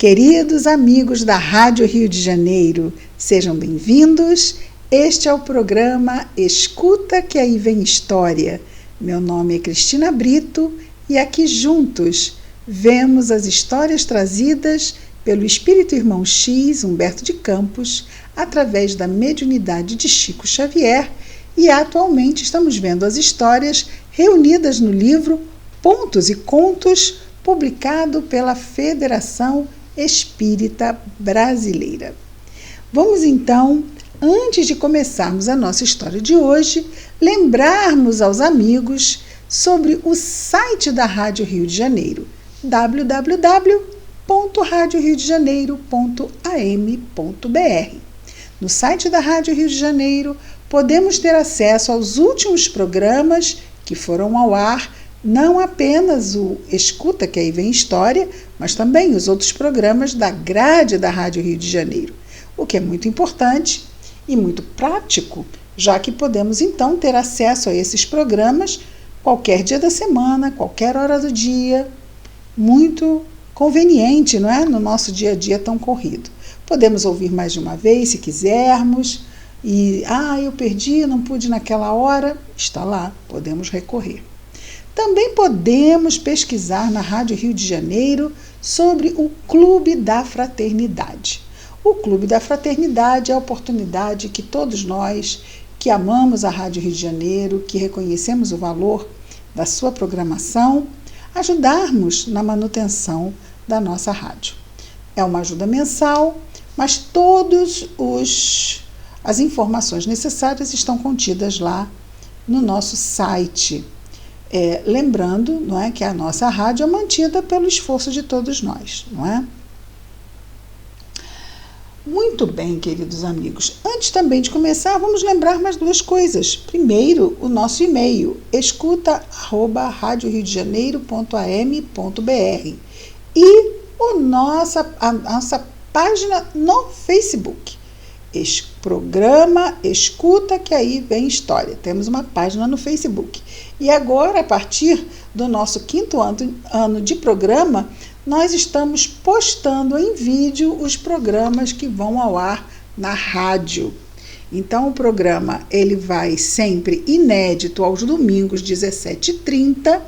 Queridos amigos da Rádio Rio de Janeiro, sejam bem-vindos. Este é o programa Escuta que aí vem história. Meu nome é Cristina Brito e aqui juntos vemos as histórias trazidas pelo Espírito Irmão X, Humberto de Campos, através da mediunidade de Chico Xavier, e atualmente estamos vendo as histórias reunidas no livro Pontos e Contos, publicado pela Federação Espírita Brasileira. Vamos então, antes de começarmos a nossa história de hoje, lembrarmos aos amigos sobre o site da Rádio Rio de Janeiro, www.radioriodejaneiro.am.br. No site da Rádio Rio de Janeiro, podemos ter acesso aos últimos programas que foram ao ar, não apenas o Escuta que aí vem história, mas também os outros programas da grade da Rádio Rio de Janeiro, o que é muito importante e muito prático, já que podemos então ter acesso a esses programas qualquer dia da semana, qualquer hora do dia, muito conveniente, não é? No nosso dia a dia tão corrido. Podemos ouvir mais de uma vez, se quisermos, e eu perdi, não pude naquela hora, está lá, podemos recorrer. Também podemos pesquisar na Rádio Rio de Janeiro sobre o Clube da Fraternidade. O Clube da Fraternidade é a oportunidade que todos nós que amamos a Rádio Rio de Janeiro, que reconhecemos o valor da sua programação, ajudarmos na manutenção da nossa rádio. É uma ajuda mensal, mas todas as informações necessárias estão contidas lá no nosso site. Lembrando, não é, que a nossa rádio é mantida pelo esforço de todos nós, não é? Muito bem, queridos amigos. Antes também de começar, vamos lembrar mais duas coisas. Primeiro, o nosso e-mail, escuta@radioriodejaneiro.am.br, e a nossa página no Facebook. Programa Escuta que aí vem história. Temos uma página no Facebook. E agora, a partir do nosso 5º ano de programa, nós estamos postando em vídeo os programas que vão ao ar na rádio. Então, o programa ele vai sempre inédito aos domingos, 17h30,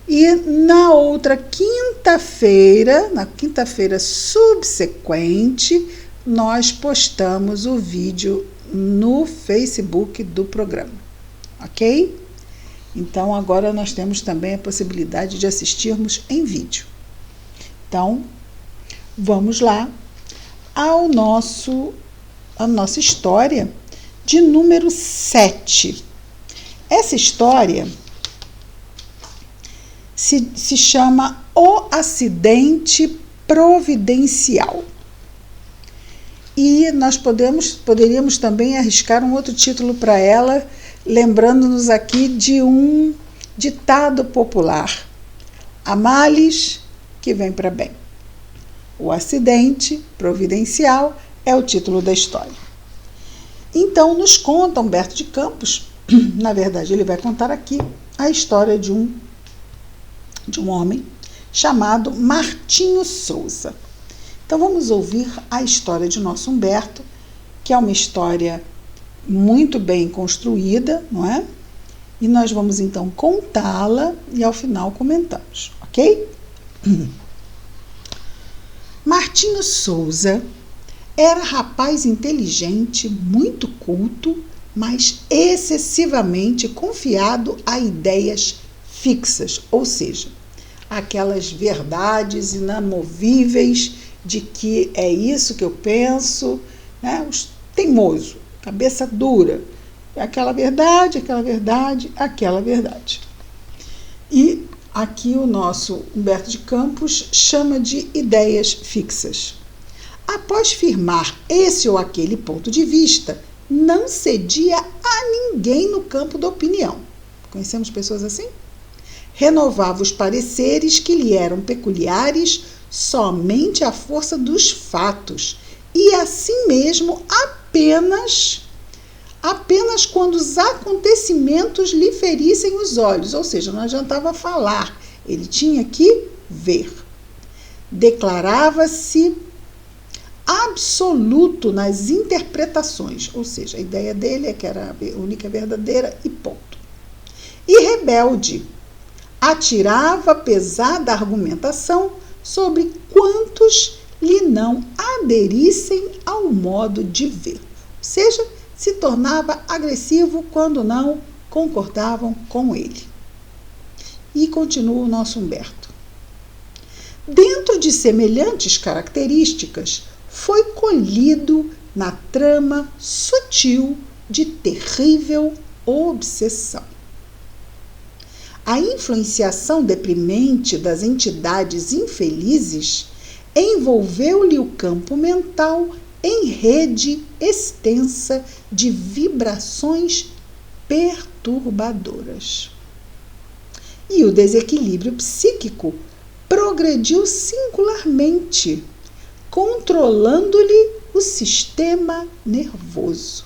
e na outra quinta-feira, na quinta-feira subsequente, nós postamos o vídeo no Facebook do programa, ok? Então, agora nós temos também a possibilidade de assistirmos em vídeo. Então, vamos lá à nossa história de número 7. Essa história se chama O Acidente Providencial. E nós poderíamos também arriscar um outro título para ela, lembrando-nos aqui de um ditado popular: há males que vem para bem. O acidente providencial é o título da história. Então, nos conta Humberto de Campos, na verdade ele vai contar aqui a história de um homem chamado Martinho Souza. Então vamos ouvir a história de nosso Humberto, que é uma história muito bem construída, não é? E nós vamos então contá-la e ao final comentamos, ok? Martinho Souza era rapaz inteligente, muito culto, mas excessivamente confiado a ideias fixas, ou seja, aquelas verdades inamovíveis de que é isso que eu penso, né? Teimoso, cabeça dura, aquela verdade, aquela verdade, aquela verdade. E aqui o nosso Humberto de Campos chama de ideias fixas. Após firmar esse ou aquele ponto de vista, não cedia a ninguém no campo da opinião. Conhecemos pessoas assim? Renovava os pareceres que lhe eram peculiares somente à força dos fatos, e assim mesmo apenas quando os acontecimentos lhe ferissem os olhos, ou seja, não adiantava falar, ele tinha que ver. declarava-se absoluto nas interpretações, ou seja, a ideia dele é que era a única verdadeira e ponto. E rebelde, atirava pesada argumentação sobre quantos lhe não aderissem ao modo de ver, ou seja, se tornava agressivo quando não concordavam com ele. E continua o nosso Humberto. Dentro de semelhantes características, foi colhido na trama sutil de terrível obsessão. A influenciação deprimente das entidades infelizes envolveu-lhe o campo mental em rede extensa de vibrações perturbadoras. E o desequilíbrio psíquico progrediu singularmente, controlando-lhe o sistema nervoso.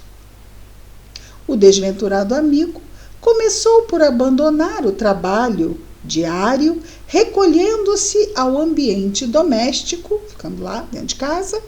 O desventurado amigo começou por abandonar o trabalho diário, recolhendo-se ao ambiente doméstico, ficando lá dentro de casa,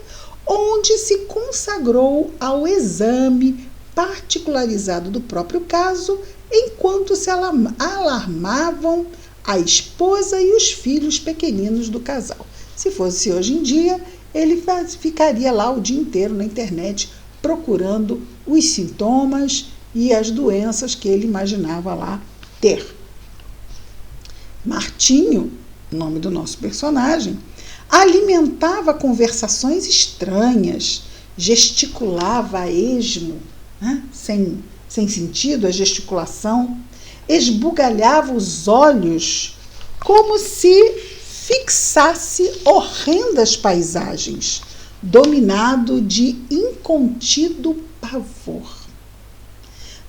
onde se consagrou ao exame particularizado do próprio caso, enquanto se alarmavam a esposa e os filhos pequeninos do casal. Se fosse hoje em dia, ele ficaria lá o dia inteiro na internet procurando os sintomas e as doenças que ele imaginava lá ter. Martinho, nome do nosso personagem, alimentava conversações estranhas, gesticulava a esmo, né? sem sentido a gesticulação, esbugalhava os olhos como se fixasse horrendas paisagens, dominado de incontido pavor.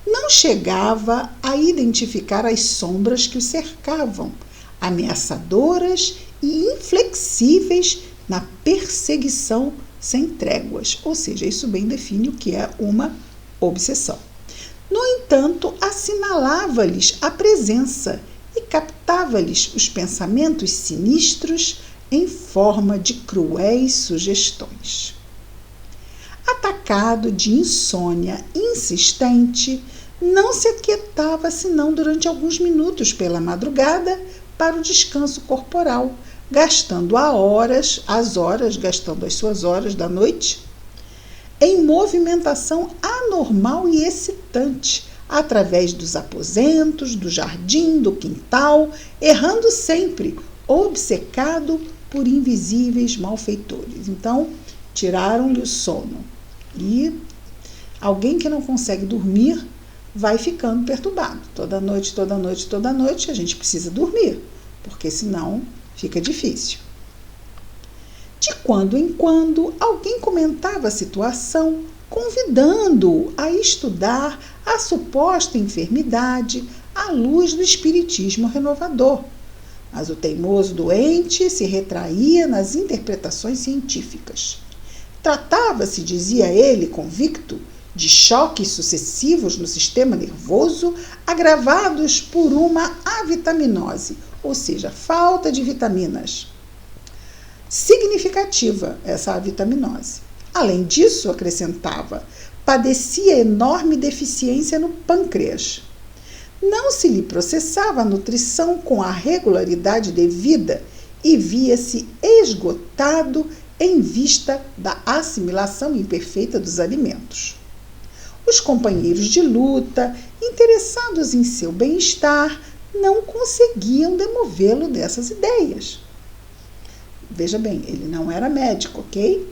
Não chegava a identificar as sombras que o cercavam, ameaçadoras e inflexíveis na perseguição sem tréguas, ou seja, isso bem define o que é uma obsessão. No entanto, assinalava-lhes a presença e captava-lhes os pensamentos sinistros em forma de cruéis sugestões. Atacado de insônia insistente, não se aquietava senão durante alguns minutos pela madrugada para o descanso corporal, gastando as suas horas da noite em movimentação anormal e excitante, através dos aposentos, do jardim, do quintal, errando sempre, obcecado por invisíveis malfeitores. Então, tiraram-lhe o sono. E alguém que não consegue dormir vai ficando perturbado. Toda noite, a gente precisa dormir, porque senão fica difícil. De quando em quando, alguém comentava a situação, convidando-o a estudar a suposta enfermidade à luz do espiritismo renovador. Mas o teimoso doente se retraía nas interpretações científicas. Tratava-se, dizia ele, convicto, de choques sucessivos no sistema nervoso agravados por uma avitaminose, ou seja, falta de vitaminas. Significativa essa avitaminose. Além disso, acrescentava, padecia enorme deficiência no pâncreas. Não se lhe processava a nutrição com a regularidade devida e via-se esgotado em vista da assimilação imperfeita dos alimentos. Os companheiros de luta, interessados em seu bem-estar, não conseguiam demovê-lo dessas ideias. Veja bem, ele não era médico, ok?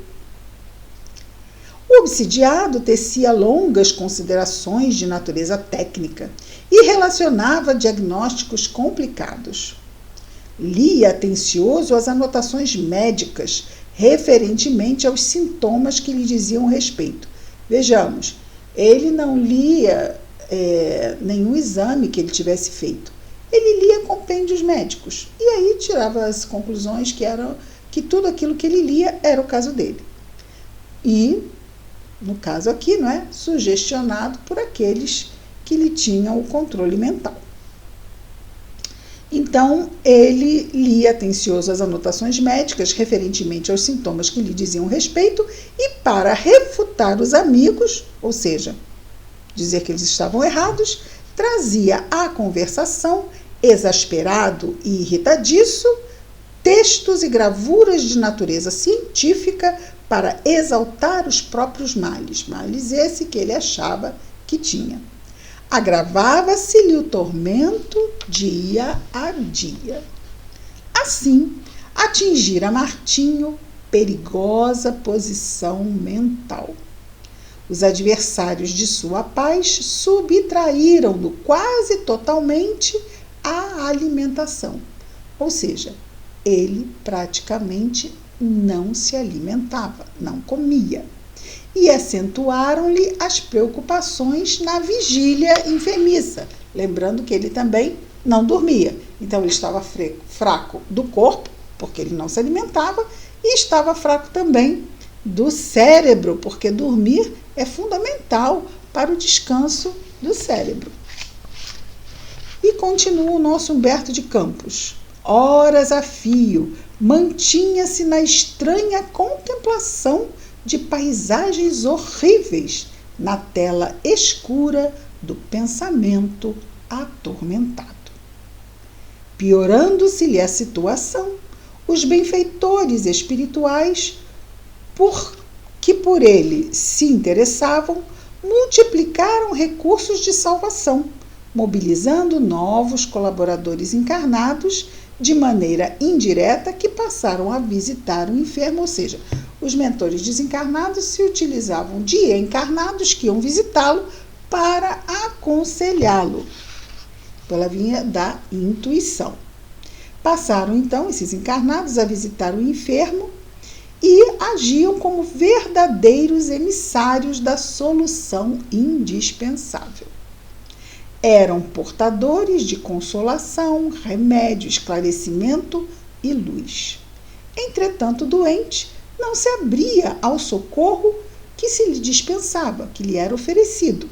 O obsidiado tecia longas considerações de natureza técnica e relacionava diagnósticos complicados. Lia atencioso as anotações médicas referentemente aos sintomas que lhe diziam respeito. Vejamos, ele não lia nenhum exame que ele tivesse feito. Ele lia compêndios médicos e aí tirava as conclusões que tudo aquilo que ele lia era o caso dele. E, no caso aqui, não é? Sugestionado por aqueles que lhe tinham o controle mental. Então, ele lia atencioso as anotações médicas referentemente aos sintomas que lhe diziam respeito e, para refutar os amigos, ou seja, dizer que eles estavam errados, trazia à conversação, exasperado e irritadiço, textos e gravuras de natureza científica para exaltar os próprios males, males esse que ele achava que tinha. Agravava-se-lhe o tormento dia a dia. Assim, atingira Martinho perigosa posição mental. Os adversários de sua paz subtraíram-no quase totalmente à alimentação, ou seja, ele praticamente não se alimentava, não comia. E acentuaram-lhe as preocupações na vigília enfermiça, lembrando que ele também não dormia. Então ele estava fraco do corpo, porque ele não se alimentava, e estava fraco também do cérebro, porque dormir é fundamental para o descanso do cérebro. E continua o nosso Humberto de Campos. Horas a fio, mantinha-se na estranha contemplação de paisagens horríveis na tela escura do pensamento atormentado. Piorando-se-lhe a situação, os benfeitores espirituais, que por ele se interessavam, multiplicaram recursos de salvação, mobilizando novos colaboradores encarnados de maneira indireta que passaram a visitar o enfermo, ou seja, os mentores desencarnados se utilizavam de encarnados que iam visitá-lo para aconselhá-lo, pela via da intuição. Passaram, então, esses encarnados a visitar o enfermo e agiam como verdadeiros emissários da solução indispensável. Eram portadores de consolação, remédio, esclarecimento e luz. Entretanto, o doente não se abria ao socorro que se lhe dispensava, que lhe era oferecido.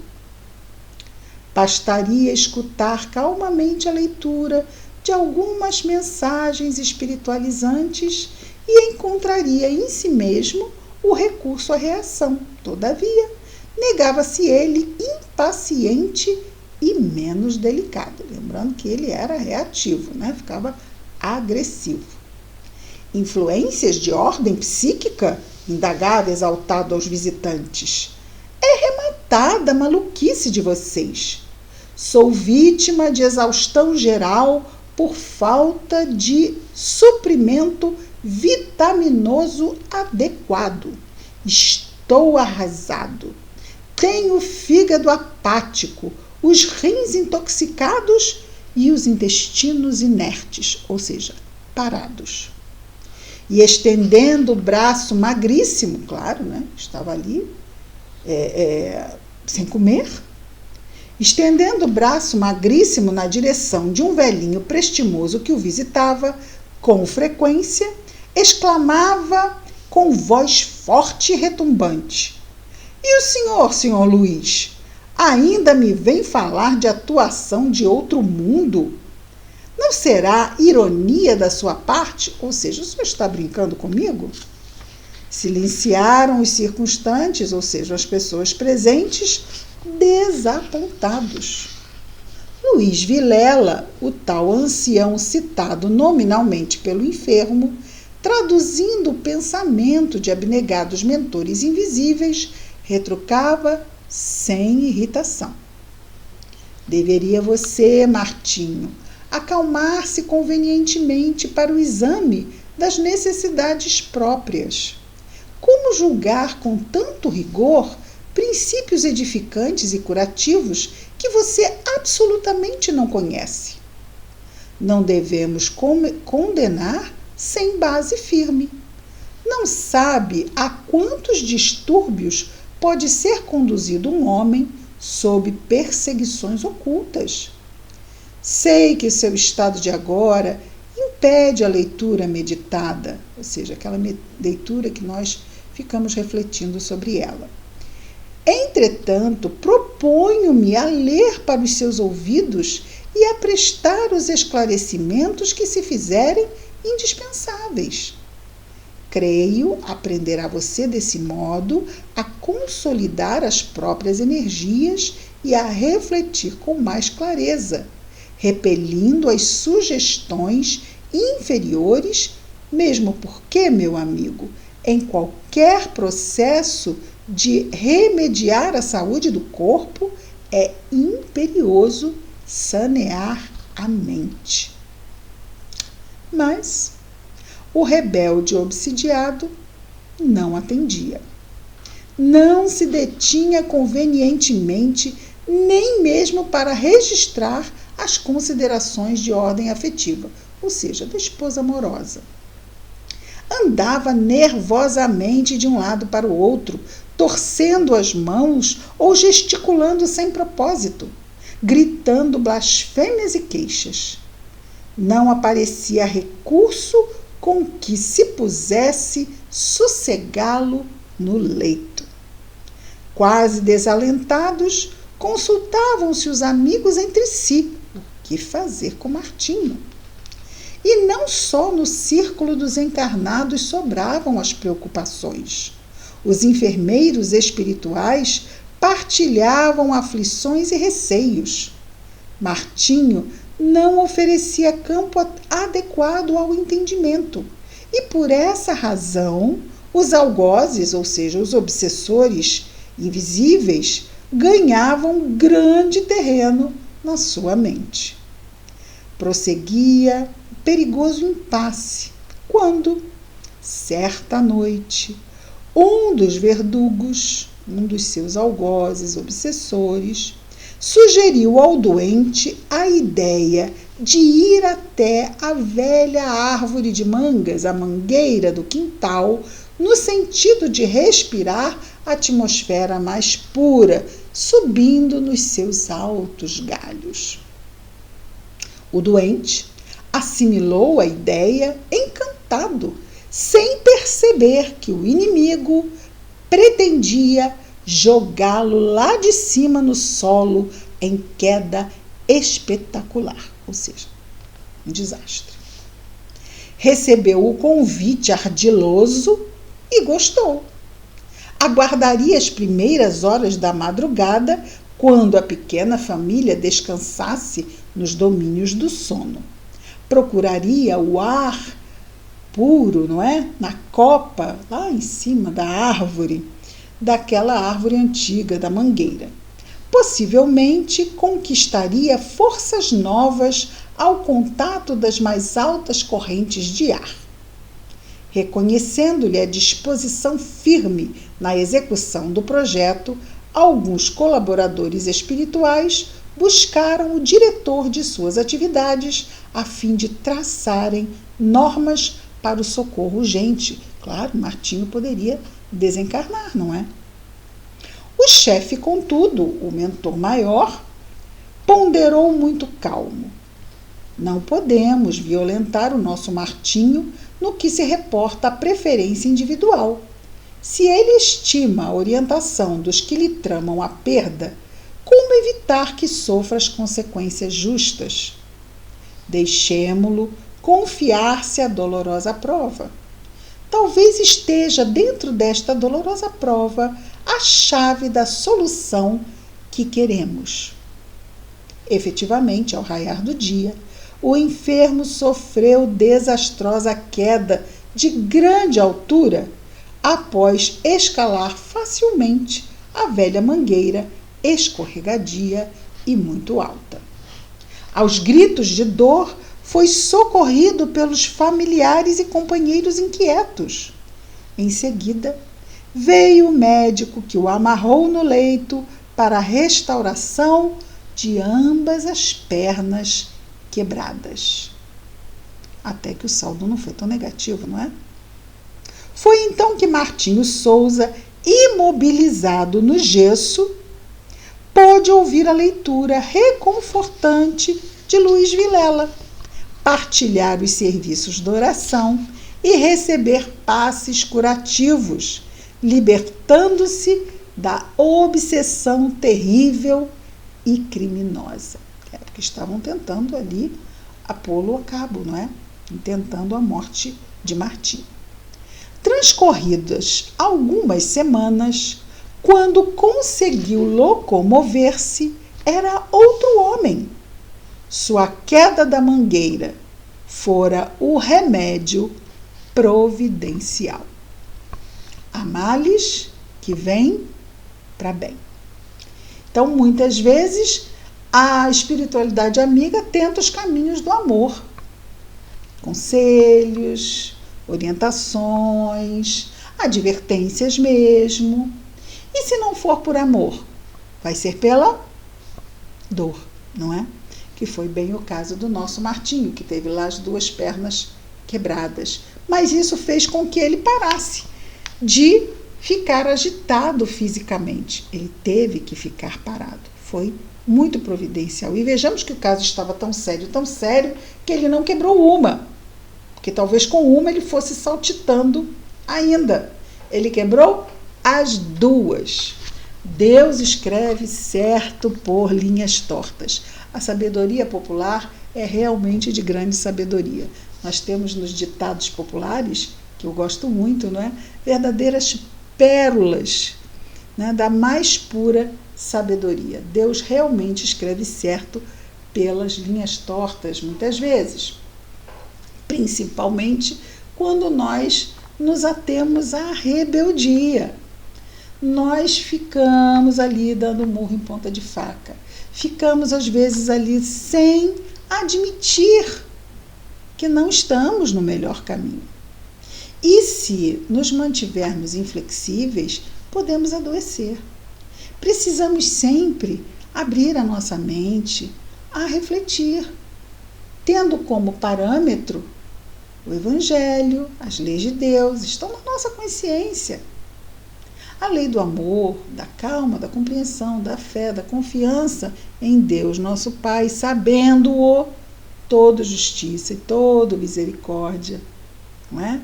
Bastaria escutar calmamente a leitura de algumas mensagens espiritualizantes e encontraria em si mesmo o recurso à reação. Todavia, negava-se ele impaciente e menos delicado. Lembrando que ele era reativo, né? Ficava agressivo. Influências de ordem psíquica? Indagava exaltado aos visitantes. É rematada a maluquice de vocês. Sou vítima de exaustão geral por falta de suprimento vitaminoso adequado. Estou arrasado. Tenho o fígado apático, os rins intoxicados e os intestinos inertes, ou seja, parados. E estendendo o braço magríssimo, claro, né? Estava ali sem comer, estendendo o braço magríssimo na direção de um velhinho prestimoso que o visitava com frequência, exclamava com voz forte e retumbante: E o senhor Luiz, ainda me vem falar de atuação de outro mundo? Não será ironia da sua parte? Ou seja, o senhor está brincando comigo? Silenciaram os circunstantes, ou seja, as pessoas presentes, desapontados. Luiz Vilela, o tal ancião citado nominalmente pelo enfermo, traduzindo o pensamento de abnegados mentores invisíveis, retrucava sem irritação: Deveria você, Martinho, acalmar-se convenientemente para o exame das necessidades próprias. Como julgar com tanto rigor princípios edificantes e curativos que você absolutamente não conhece? Não devemos condenar sem base firme. Não sabe a quantos distúrbios pode ser conduzido um homem sob perseguições ocultas. Sei que o seu estado de agora impede a leitura meditada, ou seja, aquela leitura que nós ficamos refletindo sobre ela. Entretanto, proponho-me a ler para os seus ouvidos e a prestar os esclarecimentos que se fizerem indispensáveis. Creio, aprenderá você desse modo a consolidar as próprias energias e a refletir com mais clareza, repelindo as sugestões inferiores, mesmo porque, meu amigo, em qualquer processo de remediar a saúde do corpo, é imperioso sanear a mente. Mas o rebelde obsidiado não atendia. Não se detinha convenientemente, nem mesmo para registrar as considerações de ordem afetiva, ou seja, da esposa amorosa. Andava nervosamente de um lado para o outro, torcendo as mãos ou gesticulando sem propósito, gritando blasfêmias e queixas. Não aparecia recurso com que se pusesse sossegá-lo no leito. Quase desalentados, consultavam-se os amigos entre si o que fazer com Martinho. E não só no círculo dos encarnados sobravam as preocupações. Os enfermeiros espirituais partilhavam aflições e receios. Martinho não oferecia campo adequado ao entendimento, e por essa razão os algozes, ou seja, os obsessores invisíveis, ganhavam grande terreno na sua mente. Prosseguia perigoso impasse, quando, certa noite, um dos verdugos, um dos seus algozes obsessores, sugeriu ao doente a ideia de ir até a velha árvore de mangas, a mangueira do quintal, no sentido de respirar a atmosfera mais pura, subindo nos seus altos galhos. O doente assimilou a ideia encantado, sem perceber que o inimigo pretendia jogá-lo lá de cima no solo em queda espetacular, ou seja, um desastre. Recebeu o convite ardiloso e gostou. Aguardaria as primeiras horas da madrugada, quando a pequena família descansasse nos domínios do sono. Procuraria o ar puro, não é? Na copa, lá em cima da árvore, daquela árvore antiga, da mangueira. Possivelmente conquistaria forças novas ao contato das mais altas correntes de ar. Reconhecendo-lhe a disposição firme na execução do projeto, alguns colaboradores espirituais buscaram o diretor de suas atividades a fim de traçarem normas para o socorro urgente. Claro, Martinho poderia desencarnar, não é? O chefe, contudo, o mentor maior, ponderou muito calmo. Não podemos violentar o nosso Martinho no que se reporta à preferência individual. Se ele estima a orientação dos que lhe tramam a perda, como evitar que sofra as consequências justas? Deixemo-lo confiar-se à dolorosa prova. Talvez esteja dentro desta dolorosa prova a chave da solução que queremos. Efetivamente, ao raiar do dia, o enfermo sofreu desastrosa queda de grande altura após escalar facilmente a velha mangueira escorregadia e muito alta. Aos gritos de dor, foi socorrido pelos familiares e companheiros inquietos. Em seguida, veio o médico que o amarrou no leito para a restauração de ambas as pernas quebradas. Até que o saldo não foi tão negativo, não é? Foi então que Martinho Souza, imobilizado no gesso, pôde ouvir a leitura reconfortante de Luiz Vilela, partilhar os serviços de oração e receber passes curativos, libertando-se da obsessão terrível e criminosa. Era o porque estavam tentando ali pô-lo a cabo, não é? Tentando a morte de Martim. Transcorridas algumas semanas, quando conseguiu locomover-se, era outro homem. Sua queda da mangueira fora o remédio providencial. Há males que vêm para bem. Então, muitas vezes, a espiritualidade amiga tenta os caminhos do amor. Conselhos, orientações, advertências mesmo. E se não for por amor, vai ser pela dor, não é? Que foi bem o caso do nosso Martinho, que teve lá as 2 pernas quebradas. Mas isso fez com que ele parasse de ficar agitado fisicamente. Ele teve que ficar parado. Foi muito providencial. E vejamos que o caso estava tão sério, que ele não quebrou uma. Porque talvez com uma ele fosse saltitando ainda. Ele quebrou as 2. Deus escreve certo por linhas tortas. A sabedoria popular é realmente de grande sabedoria. Nós temos nos ditados populares, que eu gosto muito, não é? Verdadeiras pérolas, né, da mais pura sabedoria. Deus realmente escreve certo pelas linhas tortas, muitas vezes. Principalmente quando nós nos atemos à rebeldia. Nós ficamos ali dando murro em ponta de faca. Ficamos, às vezes, ali sem admitir que não estamos no melhor caminho. E se nos mantivermos inflexíveis, podemos adoecer. Precisamos sempre abrir a nossa mente a refletir, tendo como parâmetro o Evangelho, as leis de Deus, estão na nossa consciência. A lei do amor, da calma, da compreensão, da fé, da confiança em Deus, nosso Pai, sabendo-o, todo justiça e todo misericórdia, não é?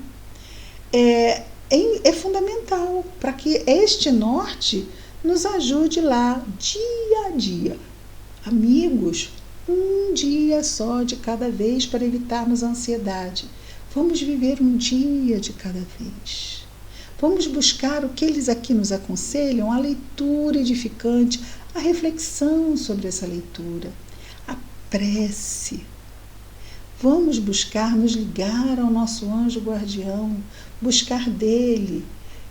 É fundamental para que este norte nos ajude lá, dia a dia. Amigos, um dia só de cada vez para evitarmos a ansiedade. Vamos viver um dia de cada vez. Vamos buscar o que eles aqui nos aconselham, a leitura edificante, a reflexão sobre essa leitura, a prece. Vamos buscar nos ligar ao nosso anjo guardião, buscar dele.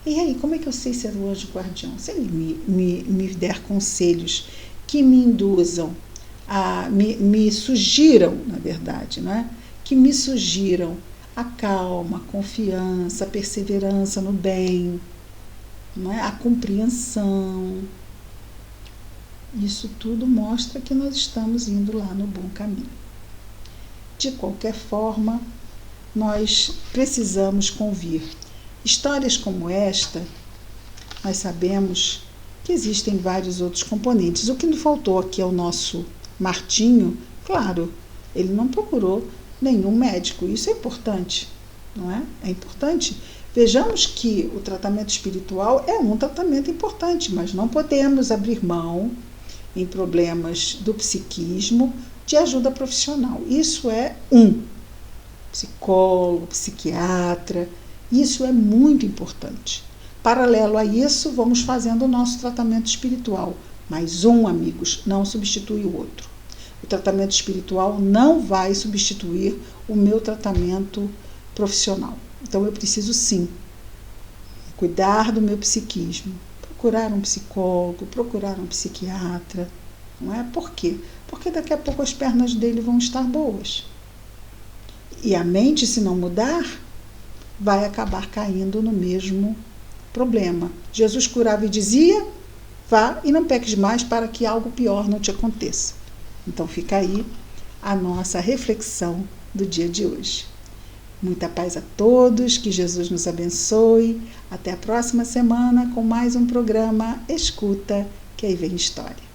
E aí, como é que eu sei se é o anjo guardião? Se ele me der conselhos que me induzam, me sugiram, na verdade, não é? Que me sugiram a calma, a confiança, a perseverança no bem, não é? A compreensão. Isso tudo mostra que nós estamos indo lá no bom caminho. De qualquer forma, nós precisamos convir. Histórias como esta, nós sabemos que existem vários outros componentes. O que nos faltou aqui ao nosso Martinho, claro, ele não procurou nenhum médico. Isso é importante, não é? É importante. Vejamos que o tratamento espiritual é um tratamento importante, mas não podemos abrir mão, em problemas do psiquismo, de ajuda profissional. Isso é psicólogo, psiquiatra, isso é muito importante. Paralelo a isso, vamos fazendo o nosso tratamento espiritual. Mas amigos, não substitui o outro. O tratamento espiritual não vai substituir o meu tratamento profissional. Então, eu preciso sim cuidar do meu psiquismo, procurar um psicólogo, procurar um psiquiatra. Não é? Por quê? Porque daqui a pouco as pernas dele vão estar boas. E a mente, se não mudar, vai acabar caindo no mesmo problema. Jesus curava e dizia: vá e não peques mais para que algo pior não te aconteça. Então fica aí a nossa reflexão do dia de hoje. Muita paz a todos, que Jesus nos abençoe. Até a próxima semana com mais um programa Escuta, que aí vem história.